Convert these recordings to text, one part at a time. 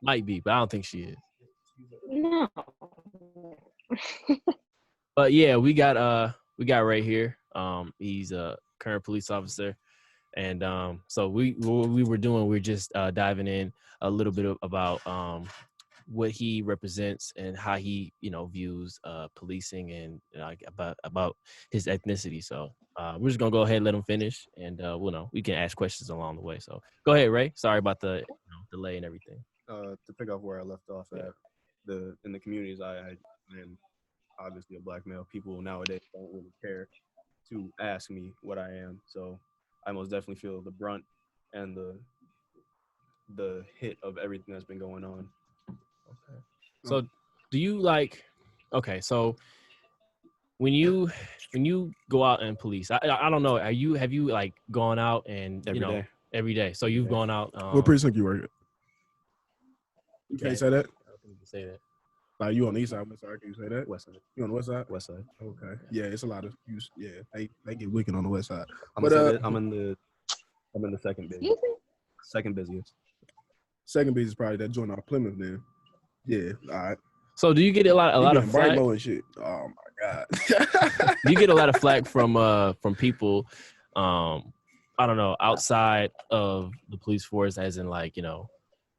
Might be, but I don't think she is. No. But yeah, we got Ray here. He's a current police officer, and so what we were doing, we're just diving in a little bit about what he represents and how he views policing and like about his ethnicity. So we're just gonna go ahead and let him finish, and we can ask questions along the way. So go ahead, Ray. Sorry about the delay and everything. To pick up where I left off at, in the communities I am obviously a black male. People nowadays don't really care to ask me what I am, so I most definitely feel the brunt and the hit of everything that's been going on. Okay. So do you like? Okay, so when you go out and police, I don't know. Have you like gone out and Day. every day? So you've gone out. What precinct you work at? You Okay. can't say that. I don't think you can say that. Like you on the east side, west side? Can you say that? West side. You on the west side? West side. Okay. Yeah, it's a lot of use. Yeah, they get wicked on the west side. I'm in the second busiest. Excuse me? Second busiest. Second busiest probably that joint off Plymouth then. Yeah. All right. So do you get a lot of flack? and shit. Oh my god. Do you get a lot of flack from people? I don't know, outside of the police force, as in like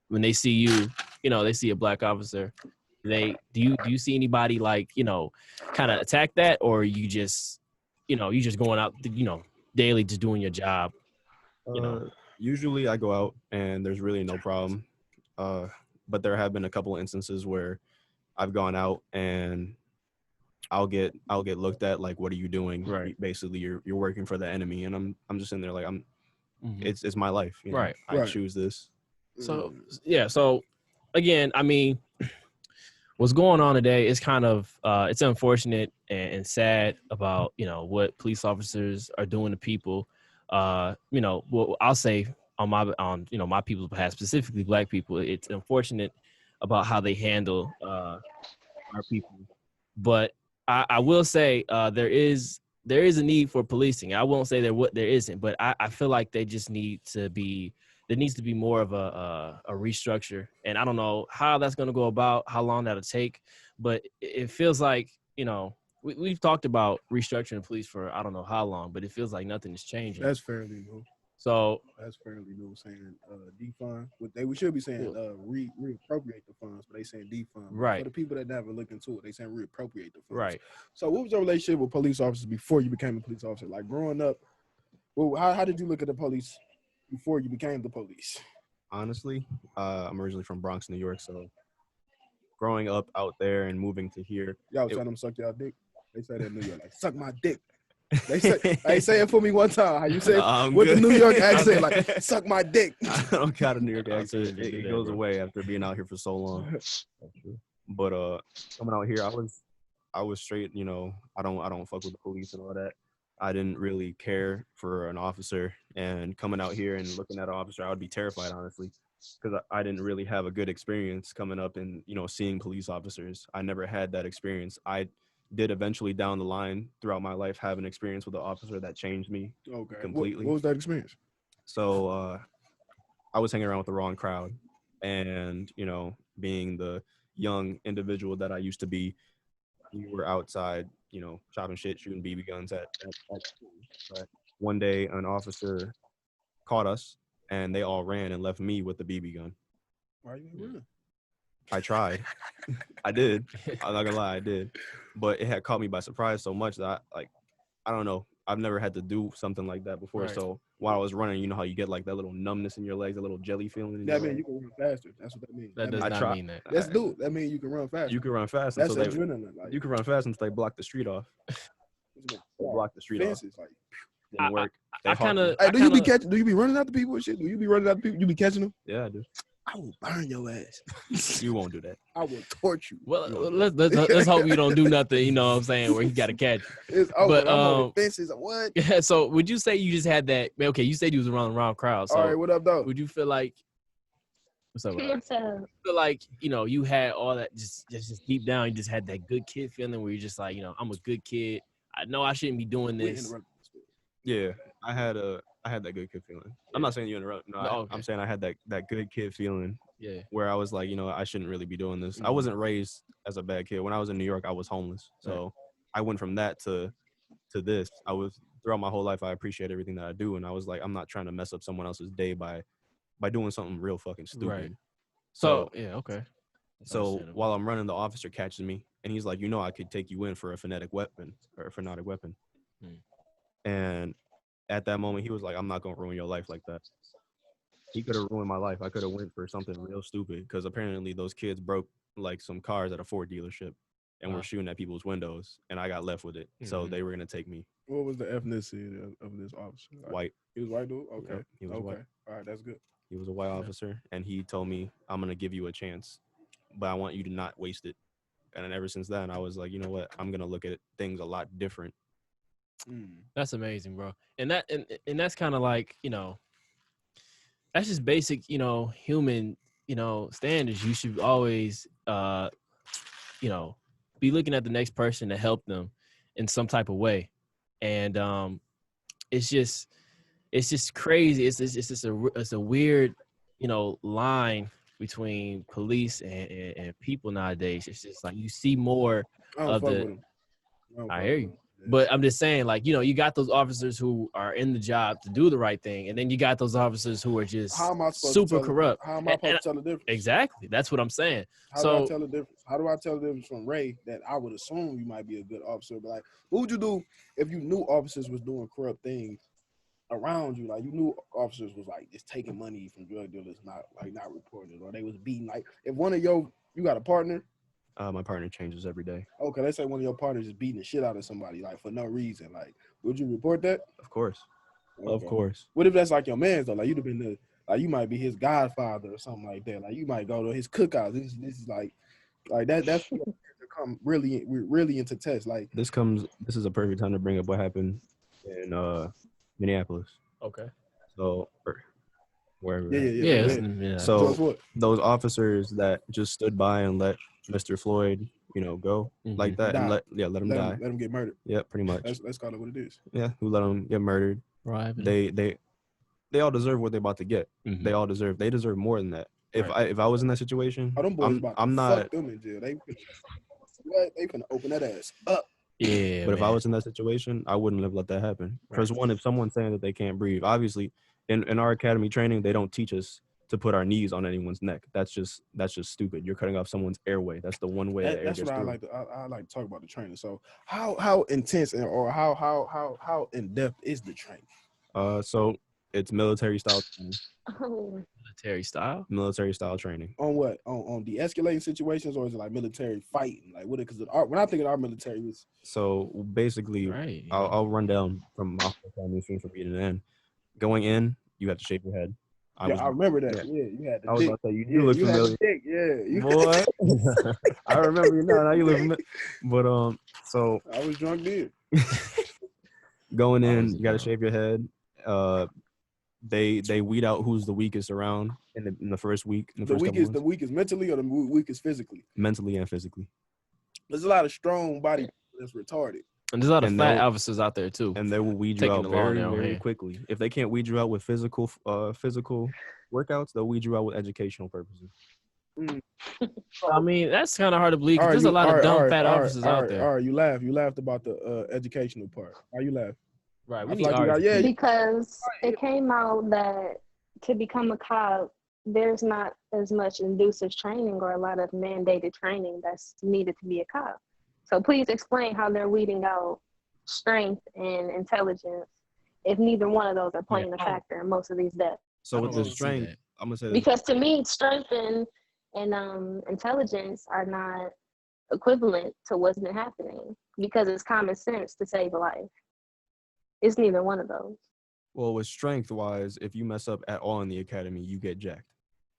when they see you, they see a black officer. Do you see anybody like kind of attack that, or you just going out daily just doing your job? Usually I go out and there's really no problem, but there have been a couple of instances where I've gone out and I'll get looked at like, what are you doing? Right. Basically, you're working for the enemy, and I'm just in there like it's my life. Right. I choose this. So yeah. So again, I mean, what's going on today is kind of it's unfortunate and sad about what police officers are doing to people. Well, I'll say on my people's behalf, specifically black people, it's unfortunate about how they handle our people. But I will say there is a need for policing. I won't say there isn't, but I feel like there needs to be more of a restructure. And I don't know how that's going to go about, how long that'll take, but it feels like, we've talked about restructuring the police for I don't know how long, but it feels like nothing is changing. That's fairly new. So that's fairly new, saying defund. We should be saying reappropriate the funds, but they saying defund. Right. For the people that never look into it, they saying reappropriate the funds. Right. So what was your relationship with police officers before you became a police officer? Like growing up, well, how did you look at the police before you became the police? Honestly, I'm originally from Bronx, New York, so growing up out there and moving to here, y'all tell them suck y'all dick. They say that in New York, like suck my dick. They say it for me one time. How you say it with the New York accent, like suck my dick. I don't got a New York accent. It goes away after being out here for so long. But coming out here, I was straight. I don't fuck with the police and all that. I didn't really care for an officer, and coming out here and looking at an officer, I would be terrified, honestly, because I didn't really have a good experience coming up and seeing police officers. I never had that experience. I did eventually down the line throughout my life have an experience with an officer that changed me completely. What was that experience? So I was hanging around with the wrong crowd, and being the young individual that I used to be, we were outside chopping shit, shooting BB guns at school. But one day an officer caught us and they all ran and left me with the BB gun. Why are you running? I tried. I did. I'm not gonna lie, I did. But it had caught me by surprise so much that I don't know. I've never had to do something like that before. Right. So while I was running, you know how you get like that little numbness in your legs, a little jelly feeling. That means you can run faster. That's what that means. That does not mean that. That's dude. That means you can run faster. You can run fast. That's adrenaline. You can run fast until they block the street off. Block the street off. Like, didn't work. I kind of. Hey, do you be running after people and shit? Do you be running after people? You be catching them? Yeah, I do. I will burn your ass. You won't do that. I will torture you. Well, let's hope you don't do nothing, you know what I'm saying, where you got to catch you. It's over. But, I'm on the fences. What? Yeah, so would you say you just had that, okay, you said you was around the wrong crowd. So all right, what up, though? Would you feel like, what's up? You feel like, you had all that, just deep down, you just had that good kid feeling where you're just like, I'm a good kid. I know I shouldn't be doing this. Yeah, I had that good kid feeling. Yeah. I'm not saying you interrupt. No, I'm saying I had that good kid feeling, where I was like, I shouldn't really be doing this. I wasn't raised as a bad kid. When I was in New York, I was homeless. So I went from that to this. Throughout my whole life, I appreciate everything that I do. And I was like, I'm not trying to mess up someone else's day by doing something real fucking stupid. Right. So yeah, okay. So while I'm running, the officer catches me and he's like, I could take you in for a phonetic weapon. And at that moment, he was like, I'm not going to ruin your life like that. He could have ruined my life. I could have went for something real stupid because apparently those kids broke like some cars at a Ford dealership and were shooting at people's windows, and I got left with it. So they were going to take me. What was the ethnicity of this officer? White. He was white, dude? Okay. Yep, he was white. All right, that's good. He was a white officer, and he told me, I'm going to give you a chance, but I want you to not waste it. And then ever since then, I was like, you know what? I'm going to look at things a lot different. That's amazing, bro. And that's kind of like, that's just basic, human, standards. You should always, be looking at the next person to help them in some type of way. And it's just crazy. It's a weird, line between police and people nowadays. It's just like you see more of the. I hear you. But I'm just saying, like, you got those officers who are in the job to do the right thing, and then you got those officers who are just super corrupt. How am I supposed to tell the difference? Exactly. That's what I'm saying. How do I tell the difference? How do I tell the difference from Ray that I would assume you might be a good officer? But, like, what would you do if you knew officers was doing corrupt things around you? Like, you knew officers was, like, just taking money from drug dealers, not reporting it, or they was beating. Like, if one of you got a partner. My partner changes every day. Okay, let's say one of your partners is beating the shit out of somebody, like, for no reason. Like, would you report that? Of course. Okay. Of course. What if that's like your man's, though? Like, you'd have been you might be his godfather or something like that. Like, you might go to his cookouts. This is like that's come really into test. Like, this is a perfect time to bring up what happened in Minneapolis. Okay. So wherever. Yeah. So those officers that just stood by and let Mr. Floyd, go like that, and let him die. Let him get murdered. Yeah, pretty much. Let's call it what it is. Yeah, who let him get murdered? Right. They all deserve what they're about to get. Mm-hmm. They deserve more than that. If I was in that situation, I'm not. Fuck them in jail. They finna open that ass up. Yeah. But if I was in that situation, I wouldn't have let that happen. Because one, if someone's saying that they can't breathe, obviously, in our academy training, they don't teach us to put our knees on anyone's neck. That's just stupid. You're cutting off someone's airway. That's the one way that air gets through. That's what I like to talk about the training. So how intense or how in depth is the training? So it's military style training. Military style training. On what? On de-escalating situations, or is it like military fighting? Like, what? Because when I think of our military was. So basically, I'll run down from my academy from beginning to end. Going in, you have to shave your head. I remember that. Yeah, you had the I was about to say, you look familiar. Boy. I remember you now. Now you look familiar. But so I was drunk then. Going in, you got to shave your head. They weed out who's the weakest around in the first week. The weakest mentally or the weakest physically? Mentally and physically. There's a lot of strong body that's retarded. And there's a lot of fat officers out there too. And they will weed you out very, very quickly. If they can't weed you out with physical workouts, they'll weed you out with educational purposes. I mean, that's kind of hard to believe. There's a lot of dumb fat officers out there. All right, you laughed about the educational part. Why you laugh? Right. Because it came out that to become a cop, there's not as much inducers training or a lot of mandated training that's needed to be a cop. So please explain how they're weeding out strength and intelligence if neither one of those are playing a factor in most of these deaths. So with the strength, I'm gonna say this. Because to me, strength and intelligence are not equivalent to what's been happening because it's common sense to save a life. It's neither one of those. Well, with strength-wise, if you mess up at all in the academy, you get jacked.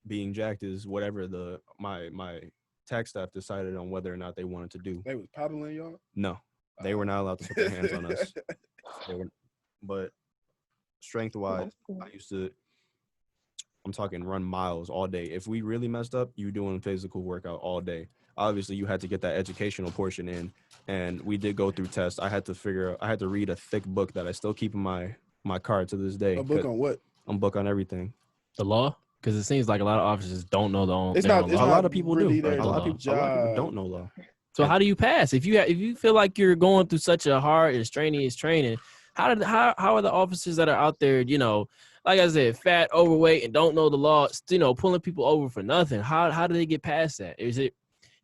Being jacked is whatever my tax staff decided on whether or not they wanted to do. They was paddling y'all? No, they were not allowed to put their hands on us. But strength-wise, I'm talking run miles all day. If we really messed up, you doing physical workout all day. Obviously, you had to get that educational portion in, and we did go through tests. I had to read a thick book that I still keep in my car to this day. A book on what? A book on everything. The law? Because it seems like a lot of officers don't know their own. It's their not. own It's law. A not lot of people really do. their A lot of people job. don't know law. So how do you pass if you feel like you're going through such a hard and strenuous training? How are the officers that are out there, like I said, fat, overweight, and don't know the law, pulling people over for nothing? How do they get past that? Is it?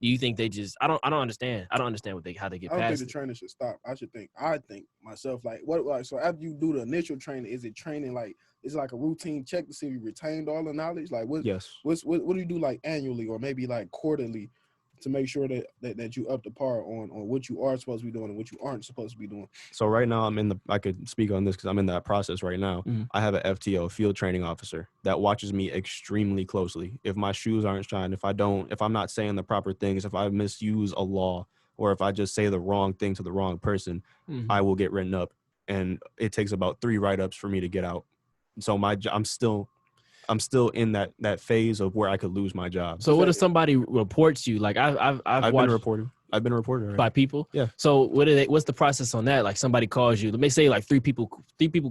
Do you think they just? I don't understand. I don't understand how they get I don't think past the it. training should stop. I think myself like what like so after you do the initial training, is it training like it's like a routine check to see if you retained all the knowledge? Like what Yes. what do you do like annually or maybe like quarterly to make sure that you up to par on what you are supposed to be doing and what you aren't supposed to be doing? So right now I could speak on this because I'm in that process right now. Mhm. I have an FTO, field training officer, that watches me extremely closely. If my shoes aren't shined, if I'm not saying the proper things, if I misuse a law, or if I just say the wrong thing to the wrong person, Mhm. I will get written up. And it takes about 3 write-ups for me to get out. So I'm still in that phase of where I could lose my job. So what if somebody reports you? Like I've I've watched been reported. I've been reported already. by people. Yeah. So what's the process on that? Like somebody calls you. Let me say like three people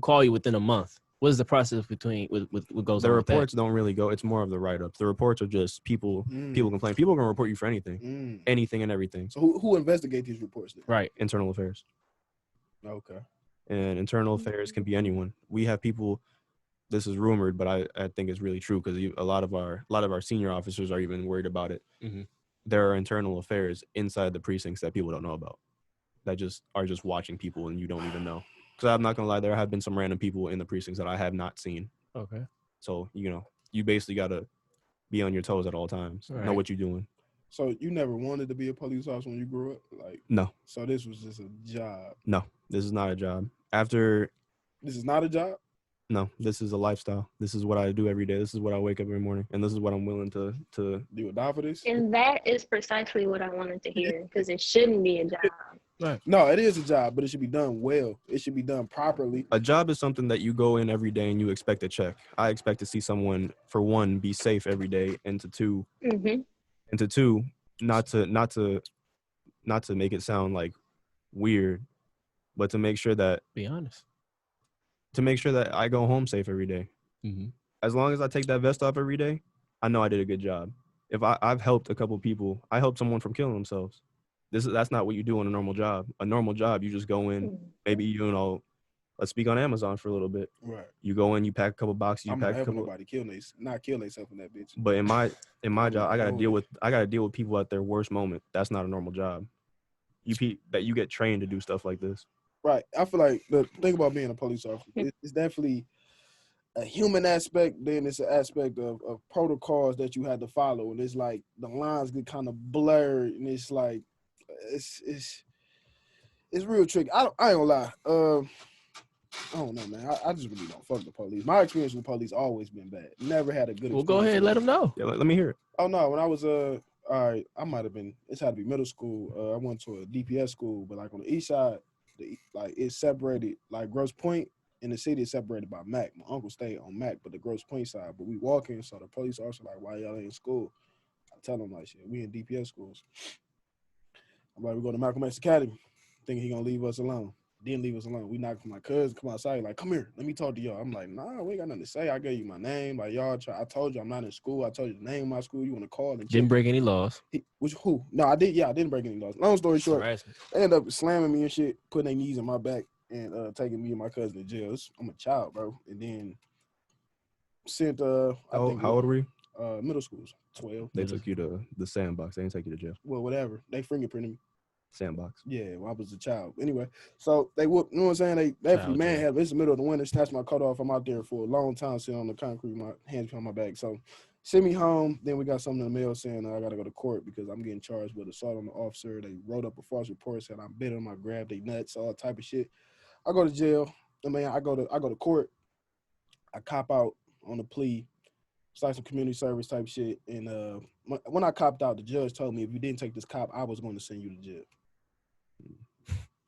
call you within a month. What is the process between what goes The on? reports don't really go. It's more of the write-ups. The reports are just people complain. People can report you for anything, anything and everything. So who investigate these reports then? Right. Internal affairs. Okay. And internal affairs can be anyone. We have people. This is rumored, but I think it's really true because a lot of our senior officers are even worried about it. Mm-hmm. There are internal affairs inside the precincts that people don't know about, that just are just watching people and you don't even know. Because I'm not gonna lie, there have been some random people in the precincts that I have not seen. Okay. So you basically gotta be on your toes at all times. Right. Know what you're doing. So you never wanted to be a police officer when you grew up? Like No. So this was just a job. No, this is not a job. This is not a job? No, this is a lifestyle. This is what I do every day. This is what I wake up every morning, and this is what I'm willing to. You die for this? And that is precisely what I wanted to hear because it shouldn't be a job. Right. No, it is a job, but it should be done well. It should be done properly. A job is something that you go in every day and you expect a check. I expect to see someone, for one, be safe every day, and to two, not to make it sound like weird, but to make sure that Be honest. To make sure that I go home safe every day. Mm-hmm. As long as I take that vest off every day, I know I did a good job. If I've helped a couple people, I helped someone from killing themselves. That's not what you do on a normal job. A normal job, you just go in, maybe let's speak on Amazon for a little bit. Right. You go in, you pack a couple boxes, I'm not helping nobody kill themselves in that bitch. But in my job, I gotta deal with people at their worst moment. That's not a normal job. You get trained to do stuff like this. Right. I feel like the thing about being a police officer, it's definitely a human aspect. Then it's an aspect of protocols that you had to follow, and it's like the lines get kind of blurred, and it's like it's real tricky. I ain't gonna lie. I don't know, man. I just really don't fuck the police. My experience with the police always been bad. Never had a good experience. Well, go ahead and let them know. Yeah, let me hear it. Oh no, when I was all right, I might have been. It's had to be middle school. I went to a DPS school, but like on the east side. It's separated, like Grosse Pointe in the city is separated by Mac. My uncle stayed on Mac, but the Grosse Pointe side. But we walking, so the police officer like, why y'all ain't in school? I tell them like, shit, we in DPS schools. I'm like, we go to Malcolm X Academy, thinking he gonna leave us alone. Didn't leave us alone. We knocked for my cousin, come outside, like, come here, let me talk to y'all. I'm like, nah, we ain't got nothing to say. I gave you my name. Like, y'all I told you I'm not in school. I told you the name of my school. You want to call and check. Didn't break any laws. Who? No, I did. Yeah, I didn't break any laws. Long story short, they ended up slamming me and shit, putting their knees in my back and taking me and my cousin to jail. I'm a child, bro. And then sent, how old were you? Middle schools, 12. They took you to the sandbox. They didn't take you to jail. Well, whatever. They fingerprinted me. Sandbox. Yeah, well, I was a child. Anyway, so they whooped, you know what I'm saying? They definitely manhandled. It's the middle of the winter, snatched my coat off. I'm out there for a long time sitting on the concrete, my hands behind my back. So send me home. Then we got something in the mail saying I got to go to court because I'm getting charged with assault on the officer. They wrote up a false report, said I bit them, I grabbed their nuts, all type of shit. I go to jail. I mean, I go to court. I cop out on a plea. It's like some community service type shit. And when I copped out, the judge told me if you didn't take this cop, I was going to send you to jail.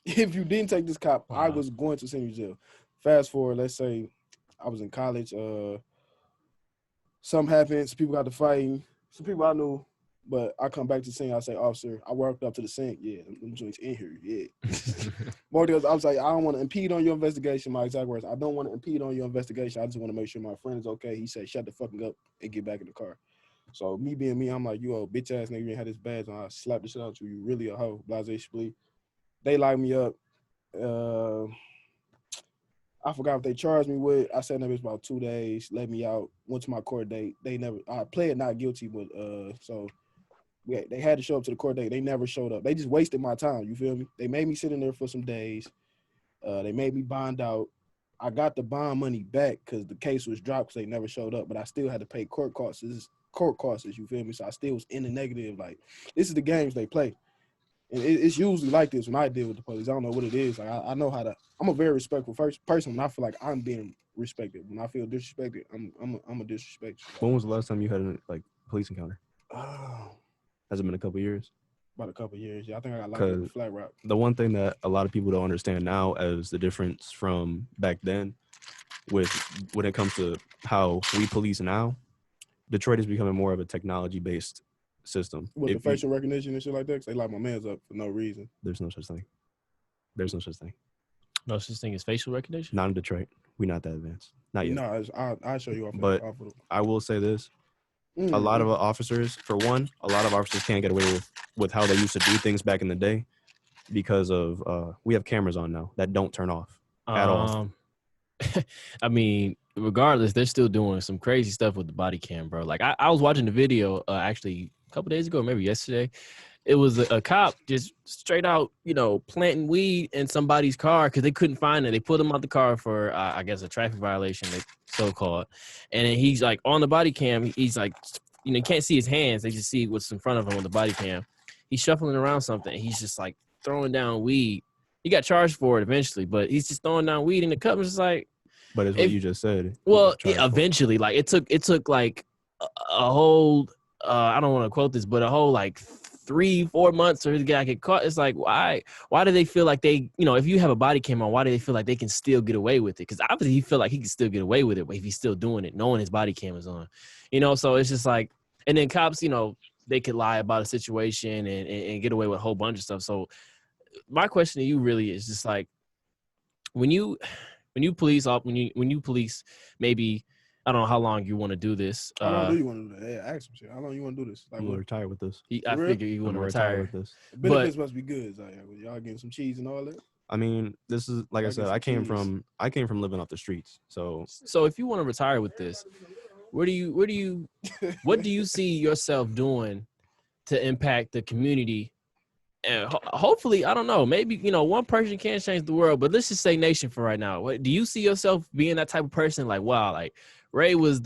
If you didn't take this cop, wow. I was going to send you to jail. Fast forward, let's say I was in college. Something happened. Some people got to fighting. Some people I knew But I come back to the scene, I say, officer, I worked up to the scene. Yeah, them joints in here, yeah. More deals, I was like, I don't want to impede on your investigation, my exact words. I don't want to impede on your investigation. I just want to make sure my friend is okay. He said, shut the fucking up and get back in the car. So me being me, I'm like, you old bitch ass nigga, you ain't had this badge on. I slap the shit out you. You really a hoe, blase splee. They locked me up. I forgot what they charged me with. I sat in there about 2 days, let me out, went to my court date. I pled not guilty, but so yeah, they had to show up to the court date. They never showed up. They just wasted my time. You feel me? They made me sit in there for some days. They made me bond out. I got the bond money back because the case was dropped because they never showed up, but I still had to pay court costs. You feel me? So I still was in the negative. Like, this is the games they play. And it's usually like this when I deal with the police. I don't know what it is. Like, I know how to. I'm a very respectful person when I feel like I'm being respected. When I feel disrespected, I'm a disrespect. When was the last time you had a police encounter? Oh, Has it been a couple of years? about a couple of years. Yeah, I think I got locked up with Flat Rock. The one thing that a lot of people don't understand now as the difference from back then with when it comes to how we police now, Detroit is becoming more of a technology-based system. With the facial recognition and shit like that, because they lock my mans up for no reason. There's no such thing. There's no such thing. No such thing as facial recognition? Not in Detroit. We're not that advanced. Not yet. No, I'll show you off. But I will say this. A lot of officers, for one, can't get away with how they used to do things back in the day because of we have cameras on now that don't turn off at all. I mean, regardless, they're still doing some crazy stuff with the body cam, bro. Like I was watching the video actually a couple days ago, maybe yesterday. It was a cop just straight out, planting weed in somebody's car because they couldn't find it. They pulled him out the car for, I guess, a traffic violation, so-called. And then he's like on the body cam. He's like, you can't see his hands. They just see what's in front of him on the body cam. He's shuffling around something. And he's just like throwing down weed. He got charged for it eventually, but he's just throwing down weed in the cup. It's just like. But it's what you just said. Well, eventually, like it took like a whole. I don't want to quote this, but a whole like 3-4 months or the guy get caught. It's like, why do they feel like they, if you have a body cam on, why do they feel like they can still get away with it? Because obviously he feel like he can still get away with it, but if he's still doing it, knowing his body cam is on, so it's just like, and then cops, they could lie about a situation and get away with a whole bunch of stuff. So my question to you really is just like, when you police, maybe, I don't know how long you want to do this. How long do you want to do that? Yeah, ask some shit. How long you want to do this? Like, I'm going to retire with this. I figure you want to retire with this. Benefits must be good. Like, y'all getting some cheese and all that? I mean, this is, like I said, I came from living off the streets. So if you want to retire with this, what do you see yourself doing to impact the community? And hopefully, I don't know, maybe, one person can't change the world, but let's just say nation for right now. Do you see yourself being that type of person? Like, wow, like Ray was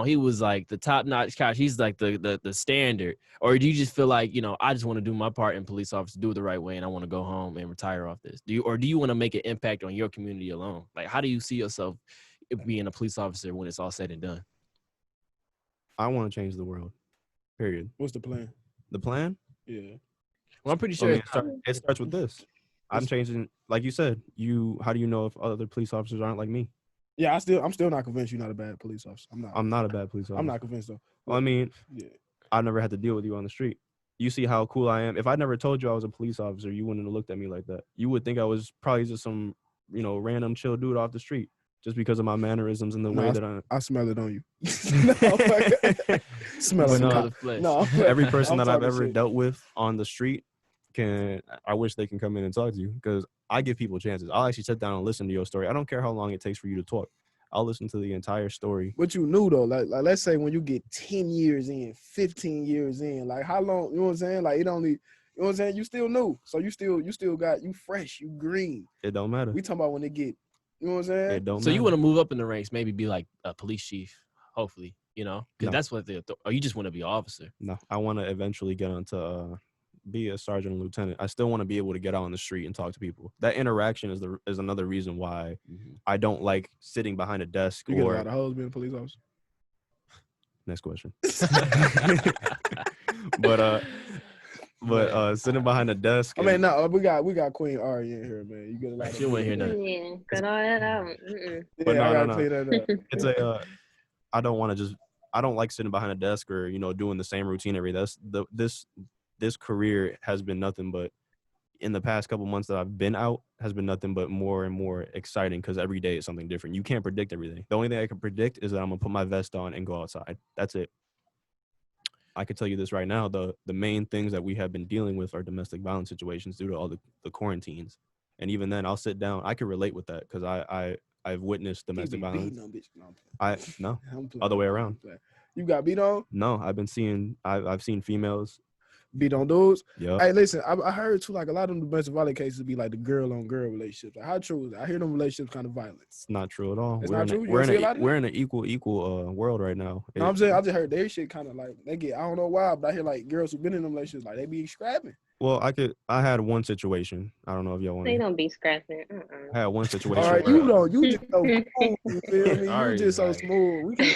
he was like the top notch coach. He's like the standard. Or do you just feel like, I just want to do my part in police officer, do it the right way, and I want to go home and retire off this? Do you want to make an impact on your community alone? Like, how do you see yourself being a police officer when it's all said and done? I want to change the world. Period. What's the plan? The plan? Yeah. Well, I'm pretty sure it starts with this. I'm changing, like you said. How do you know if other police officers aren't like me? Yeah, I'm still not convinced you're not a bad police officer. I'm not a bad police officer. I'm not convinced though. Well, I mean, yeah, I never had to deal with you on the street. You see how cool I am. If I never told you I was a police officer, you wouldn't have looked at me like that. You would think I was probably just some, random chill dude off the street just because of my mannerisms and the way that I smell it on you. Smell it on the flesh. No, every person that I've ever dealt with on the street I wish they can come in and talk to you because I give people chances. I'll actually sit down and listen to your story. I don't care how long it takes for you to talk. I'll listen to the entire story. What you knew though, like let's say when you get 10 years in, 15 years in, like how long, you know what I'm saying? Like it only, you know what I'm saying? You still new. So you still got, you fresh, you green. It don't matter. We talking about when they get, you know what I'm saying? It don't so matter. You want to move up in the ranks, maybe be like a police chief, hopefully, because that's what or you just want to be an officer. No, I want to eventually get onto be a sergeant and lieutenant. I still want to be able to get out on the street and talk to people. That interaction is another reason why I don't like sitting behind a desk. You get a lot of hoes being a police officer. Next question. but sitting behind a desk. I mean, no, we got Queen Ari in here, man. You get a lot. She won't hear nothing. Yeah, cut all that out. But I gotta no. clean that up. It's I don't want to just I don't like sitting behind a desk or, doing the same routine every day. This career has been nothing but, in the past couple months that I've been out, has been nothing but more and more exciting because every day is something different. You can't predict everything. The only thing I can predict is that I'm going to put my vest on and go outside. That's it. I can tell you this right now. The main things that we have been dealing with are domestic violence situations due to all the quarantines. And even then, I'll sit down. I can relate with that because I've witnessed domestic violence. No, other way around. You got beat on? No, I've seen females beat on dudes. Yeah. Hey, listen, I heard too, like a lot of them domestic violence cases be like the girl on girl relationships. Like, how true is that? I hear them relationships kind of violent. It's not true at all. It's not true. We're in an equal world right now. No, I'm saying I just heard their shit kind of like they get. I don't know why, but I hear like girls who've been in them relationships like they be scrapping. Well, I had one situation. I don't know if y'all want. They don't be scrapping. I had one situation. All right, you just so cool. You feel me? You just so smooth. We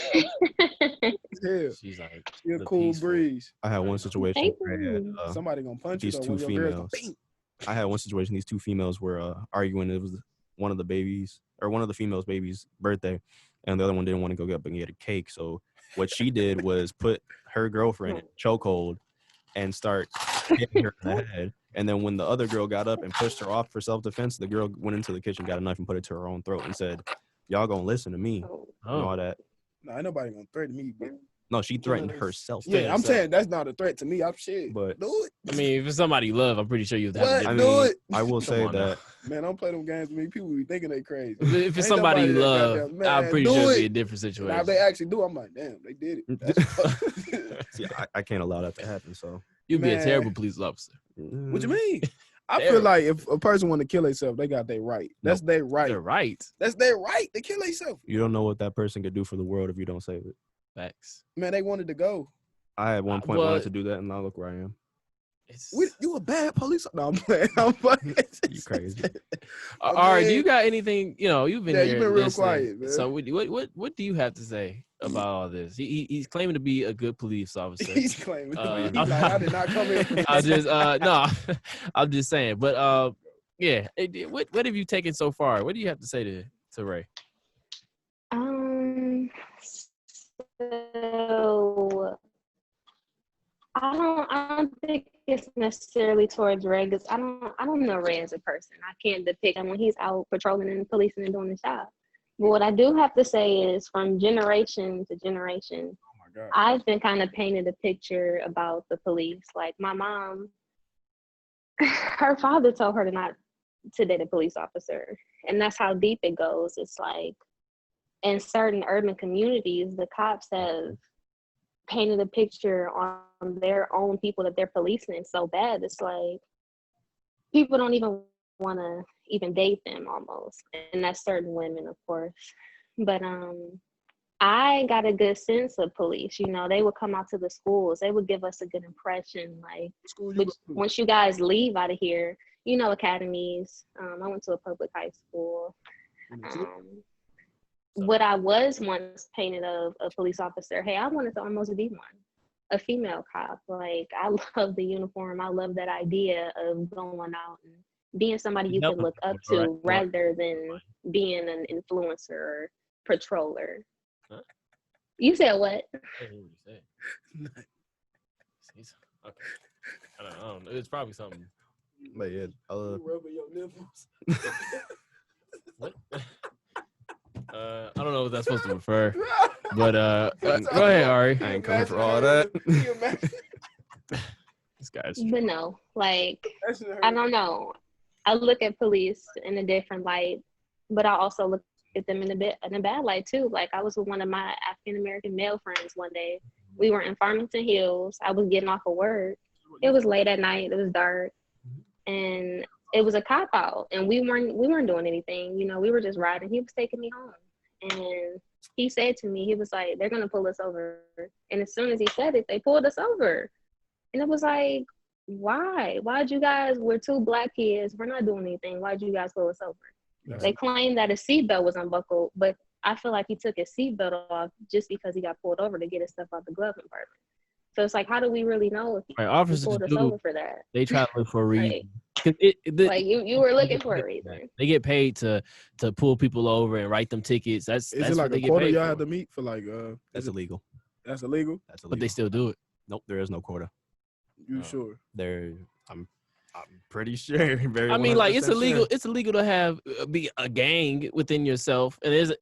can. She's like a cool breeze. I had one situation where somebody gonna punch these two females. I had one situation. These two females were arguing. It was one of the females' baby's birthday, and the other one didn't want to go get up and get a cake. So what she did was put her girlfriend in chokehold and start hitting her in the head. And then when the other girl got up and pushed her off for self-defense, the girl went into the kitchen, got a knife, and put it to her own throat and said, "Y'all gonna listen to me?" And all that. No, ain't nobody gonna threaten me, but no, she threatened herself. Yeah, I'm saying that's not a threat to me. I'm shit. But do it. I mean, if it's somebody you love, I'm pretty sure you have to do it. I will say that. Man, don't play them games with me. People be thinking they crazy. If it's somebody you love, I'm pretty sure it'd be a different situation. Now if they actually do, I'm like, damn, they did it. See, I can't allow that to happen. So you'd be a terrible police officer. What you mean? I feel like if a person want to kill themselves, they got their right. That's their right. Their right. That's their right to kill themselves. You don't know what that person could do for the world if you don't save it. Facts. Man, they wanted to go. I at one point wanted to do that, and now look where I am. You a bad police? No, I'm playing. You crazy. All right, do you got anything? You've been here. You've been real quiet, man. So what do you have to say about all this? He's claiming to be a good police officer. He's claiming to be. I did not come in. I'm just saying. But yeah. What have you taken so far? What do you have to say to Ray? So I don't think it's necessarily towards Ray, because I don't know Ray as a person. I can't depict him when he's out patrolling and policing and doing his job. But what I do have to say is, from generation to generation, I've been kind of painted a picture about the police. Like my mom, her father told her not to date a police officer, and that's how deep it goes. It's like in certain urban communities, the cops have painted a picture on their own people that they're policing so bad. It's like people don't even want to even date them almost. And that's certain women, of course. But I got a good sense of police. They would come out to the schools. They would give us a good impression. Like, once you guys leave out of here, academies. I went to a public high school. What I was once painted of a police officer, hey, I wanted to almost be one, a female cop. Like, I love the uniform. I love that idea of going out and being somebody you can look up to rather than being an influencer or patroller. Huh? You said what? I didn't hear what you said. Okay. I don't know. It's probably something. But yeah, rubbing your nipples. What? I don't know what that's supposed to refer, but go ahead, Ari. I ain't coming for all that. This guy's. But no, like, I don't know. I look at police in a different light, but I also look at them in a bad light too. Like, I was with one of my African American male friends one day. We were in Farmington Hills. I was getting off of work. It was late at night. It was dark, and it was a cop out, and we weren't doing anything. We were just riding. He was taking me home, and he said to me, he was like, "They're gonna pull us over." And as soon as he said it, they pulled us over, and it was like, why? Why'd you guys? We're two Black kids. We're not doing anything. Why'd you guys pull us over? They claimed that his seatbelt was unbuckled, but I feel like he took his seatbelt off just because he got pulled over to get his stuff out the glove compartment. So it's like, how do we really know if he pulled us over for that? They try to look for a reason. Like you were looking for a reason. They get paid to pull people over and write them tickets. That's it like what a quota y'all have to meet for like that's illegal. That's illegal. That's illegal. But they still do it. Nope, there is no quota. You sure? I'm pretty sure. Very. I mean, like it's 100% illegal. sure. It's illegal to have be a gang within yourself. And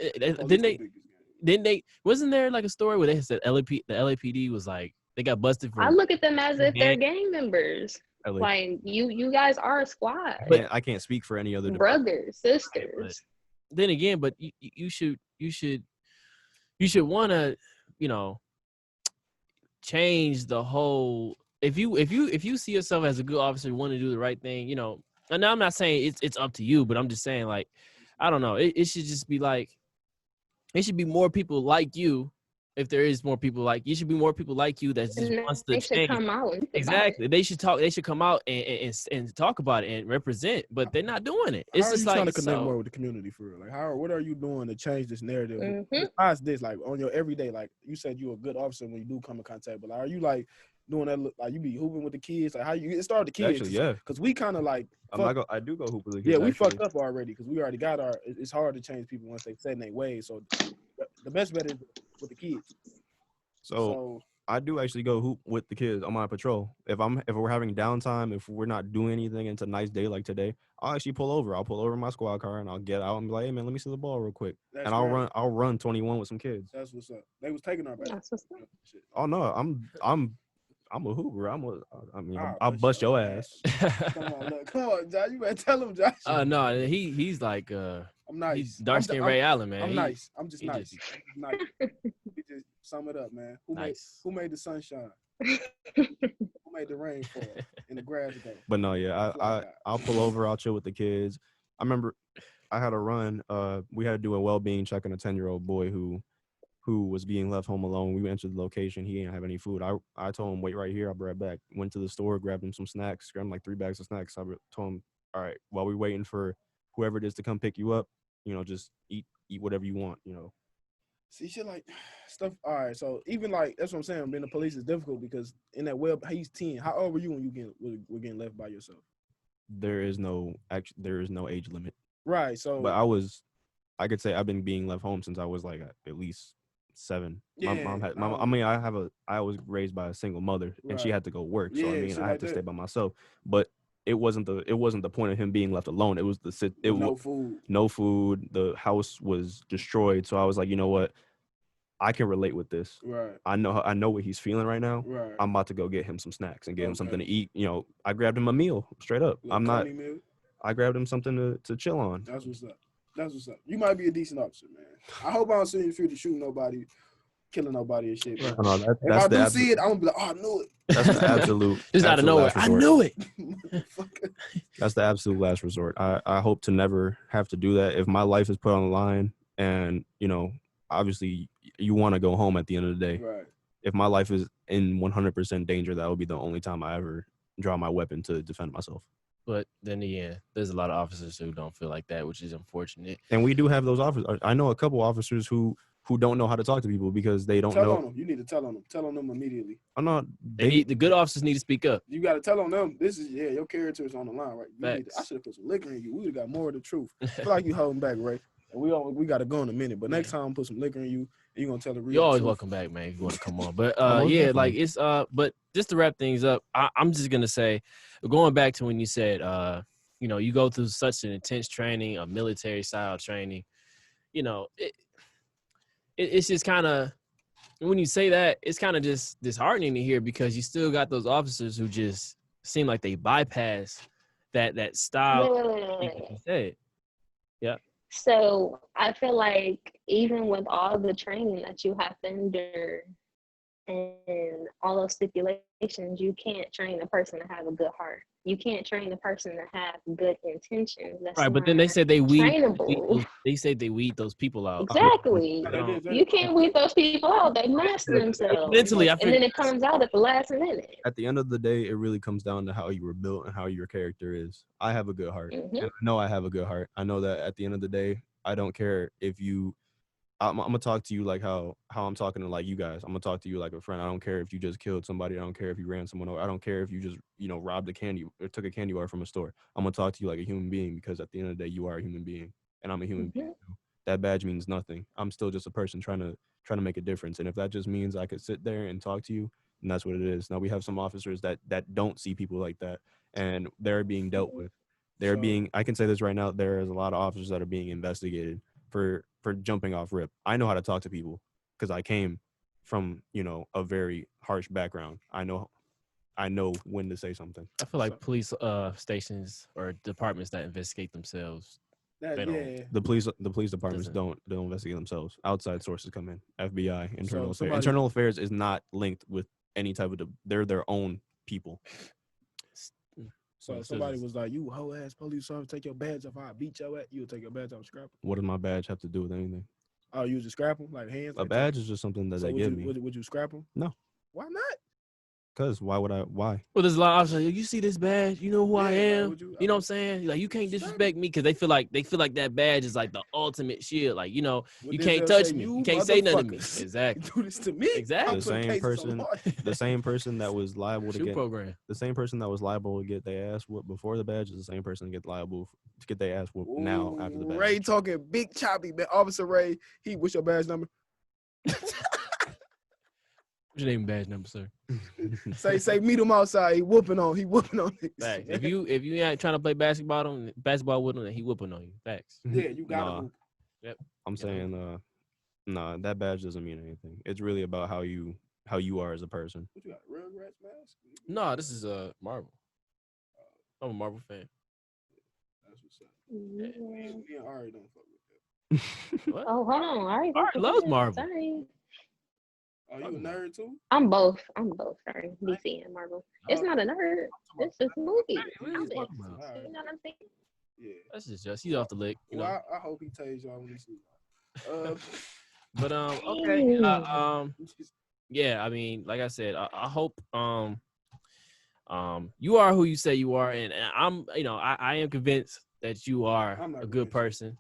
didn't they? Wasn't there like a story where they said the LAPD was like they got busted for? I look at them as if they're gang members. LA. Like you guys are a squad. But I can't speak for any other brothers, sisters. But then again, but you should want to, change the whole. If you see yourself as a good officer, you want to do the right thing, And now I'm not saying it's up to you, but I'm just saying, like, I don't know. It should just be like, it should be more people like you. If there is more people like you, should be more people like you that just wants to change. They should come out. Exactly. They should talk. They should come out and talk about it and represent. But they're not doing it. It's how just are you like trying to connect more with the community for real? Like, what are you doing to change this narrative? Mm-hmm. Besides this, like on your everyday, like you said, you're a good officer when you do come in contact. But like, are you like doing that? Like you be hooping with the kids? Like how you it started the kids? Actually, yeah. Because we kind of like. I do go hoop with the kids. Yeah, we fucked up already because we already got our. It's hard to change people once they set in their ways. So the best bet is with the kids. So I do actually go hoop with the kids on my patrol. If we're having downtime, if we're not doing anything, it's a nice day like today, I'll actually pull over. I'll pull over my squad car and I'll get out and be like, hey man, let me see the ball real quick. That's and I'll run 21 with some kids. That's what's up. They was taking our back. That's what's up. Oh no, I'm a hooper. I'll bust your ass. Come on, Josh. You better tell him, Josh. No, he's like I'm nice. He's dark skinned Ray Allen, man. I'm nice. I'm just nice. Nice. Just sum it up, man. Who made the sunshine? Who made the rain fall and the grass grow? But no, yeah, I'll pull over. I'll chill with the kids. I remember I had a run. We had to do a well-being check on a 10-year-old boy who was being left home alone. We entered the location. He didn't have any food. I told him, wait right here. I'll be right back. Went to the store, grabbed him some snacks, grabbed him like 3 bags of snacks. I told him, all right, while we're waiting for whoever it is to come pick you up, just eat whatever you want, See, shit like stuff. All right, so even like that's what I'm saying. Being the police is difficult because in that he's 10. How old were you when you were getting left by yourself? There is no age limit. Right. So, but I could say I've been being left home since I was like at least 7. Yeah, my mom had. I was raised by a single mother, and she had to go work. So I had to stay by myself. But it wasn't the point of him being left alone. It was no food. The house was destroyed. So I was like, you know what? I can relate with this. Right. I know what he's feeling right now. Right. I'm about to go get him some snacks and get him something to eat. I grabbed him a meal straight up. I grabbed him something to chill on. That's what's up. You might be a decent officer, man. I hope I don't see you in the future shooting nobody, killing nobody and shit. If I do see it, I'm gonna be like, oh, I knew it. That's the absolute. Just out of nowhere, I knew it. That's the absolute last resort. I hope to never have to do that. If my life is put on the line, and obviously you want to go home at the end of the day. Right. If my life is in 100% danger, that will be the only time I ever draw my weapon to defend myself. But then again, there's a lot of officers who don't feel like that, which is unfortunate. And we do have those officers. I know a couple officers who don't know how to talk to people because they don't know. Tell on them. You need to tell on them. Tell on them immediately. I'm not. The good officers need to speak up. You got to tell on them. This is your character is on the line, right? I should have put some liquor in you. We would have got more of the truth. I feel like you holding back, Ray. And we got to go in a minute. But next time, put some liquor in you, and you're gonna tell the real. You're always truth. welcome back, man. If you want to come on, but like it's But just to wrap things up, I'm just gonna say, going back to when you said you go through such an intense training, a military style training, it's just kind of, when you say that, it's kind of just disheartening to hear because you still got those officers who just seem like they bypass that style. Wait. Yeah. So I feel like even with all the training that you have to endure and all those stipulations, you can't train a person to have a good heart. You can't train a person to have good intentions. That's right, but then they said they weed those people out. Exactly. You can't weed those people out. They mask themselves. Mentally, and then it comes out at the last minute. At the end of the day, it really comes down to how you were built and how your character is. I have a good heart. Mm-hmm. And I know I have a good heart. I know that at the end of the day, I don't care if you I'm gonna talk to you like how I'm talking to like you guys. I'm gonna talk to you like a friend. I don't care if you just killed somebody. I don't care if you ran someone over. I don't care if you just robbed a candy or took a candy bar from a store. I'm gonna talk to you like a human being because at the end of the day, you are a human being and I'm a human being too. that badge means nothing. I'm still just a person trying to make a difference. And if that just means I could sit there and talk to you, and that's what it is. Now we have some officers that don't see people like that, and they're being dealt with. I can say this right now, there is a lot of officers that are being investigated for jumping off rip. I know how to talk to people because I came from, a very harsh background. I know when to say something. I feel like police stations or departments that investigate themselves. The police departments don't investigate themselves. Outside sources come in. FBI, internal affairs. Internal affairs is not linked with any type of. They're their own people. So if somebody was like, "You hoe ass police officer, take your badge off. I beat your ass." You would take your badge off and scrap it. What does my badge have to do with anything? Oh, you just scrap them like hands. A badge is just something that they give me. Would you scrap them? No. Why not? Because why would I? Why? Well, there's a lot of officers. You see this badge? You know who I am? You know what I'm saying? Like, you can't disrespect me because they feel like that badge is like the ultimate shield. Like, you can't touch me. You can't say nothing to me. Exactly. Do this to me. Exactly. The same person that was liable to get program. The same person that was liable to get their ass whooped before the badge is the same person to get liable to get their ass whooped now after the badge. Ray talking big choppy, man. Officer Ray, what's your badge number? What's your name and badge number, sir? say meet him outside. He whooping on niggas. Facts. If you ain't trying to play basketball with him, then he whooping on you. Facts. Yeah, you got to. Yep. I'm saying, that badge doesn't mean anything. It's really about how you are as a person. What you got? Rugrats mask? No, this is Marvel. I'm a Marvel fan. That's what's up. Yeah. Me and Ari don't fuck with What? Oh, hold on. Ari loves Marvel. Sorry. Are you a nerd too? I'm both. Sorry. DC and Marvel. It's not a nerd. It's just a movie. You know what I'm saying? Yeah. That's just he's off the lick. You know? I hope he tells y'all when he sees. But okay. Yeah. I mean, like I said, I hope you are who you say you are, and I'm I am convinced that you are a good person.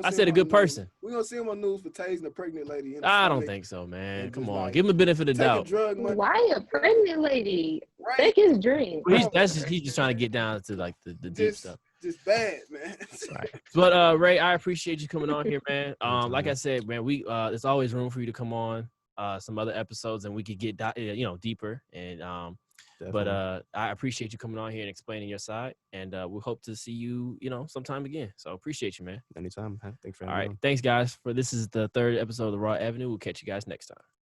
I said a good person. We're going to see him on news for tasing a pregnant lady. I don't think so, man. Come on. Give him the benefit of the doubt. Why a pregnant lady? Right. Take his dream. He's just trying to get down to like the deep stuff. Just bad, man. Right. But Ray, I appreciate you coming on here, man. Like I said, man, there's always room for you to come on some other episodes and we could get deeper and Definitely. But I appreciate you coming on here and explaining your side, and we hope to see you, sometime again. So appreciate you, man. Anytime. Thanks for having me. All right. Thanks, guys. This is the third episode of The Raw Avenue. We'll catch you guys next time.